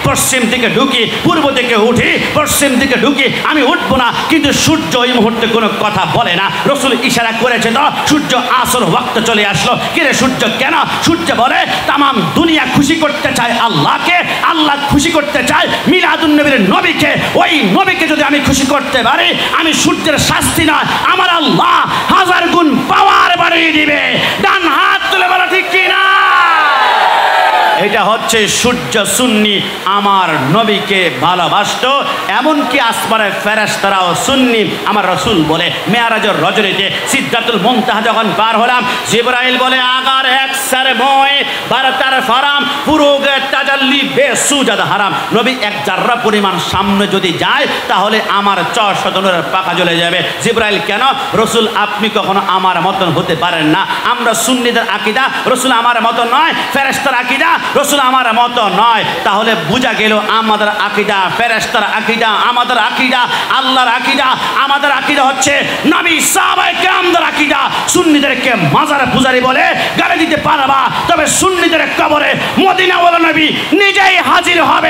পশ্চিম দিকে ঢুকি, পূর্ব দিকে উঠি, পশ্চিম দিকে ঢুকি, আমি উঠবো না। কিন্তু সূর্য ওই মুহূর্তে কোনো কথা বলে না। রসুল ইশারা করেছে তো, সূর্য আসর ওয়াক্ত চলে আসলো। কিরে সূর্য কেন? সূর্য বলে তামাম দুনিয়া খুশি করতে চায় আল্লাহকে, আল্লাহ খুশি করতে চায় মিলাদুন নবীর নবীকে। ওই নবীকে যদি আমি খুশি করতে পারি, আমি সূর্যের শাস্তি নয়, আমার আল্লাহ 1000 গুণ পাওয়ার বাড়িয়ে দিবে। ডান হাত তুলে বলো ঠিক কিনা? এটা হচ্ছে সূর্য সুন্নি, আমার নবীকে ভালোবাসতো। এমনকি আসমানের ফেরেশতারাও সুন্নি। আমার রসুল বলে মেয়ারাজের রজনীতে সিদরাতুল মুনতাহা যখন পার হলাম, জিবরাইল বলে আগার এক সর মোয় বারতার ফারাম পুরোগে তাজাল্লি বেসুজাদ হারাম। নবী এক জাররা পরিমাণ সামনে যদি যায় তাহলে আমার 400 নূরের পাখা জ্বলে যাবে। জিবরাইল কেন? রসুল আপনি কখনো আমার মতন হতে পারেন না। আমরা সুন্নিদের আকীদা, রসুল আমার মতন নয়। ফেরেশতার আকীদা, রসুল আমার মতো নয়। তাহলে বোঝা গেল আমাদের আকীদা, ফেরেশতার আকীদা আমাদের আকীদা, আল্লাহর আকীদা আমাদের আকীদা হচ্ছে নবী সাহাবায়ে কেরামদের আকীদা। সুন্নিদেরকে মাজার পূজারি বলে গালি দিতে পারবা, তবে সুন্নিদের কবরে মদিনাওয়ালা নবী নিজেই হাজির হবে।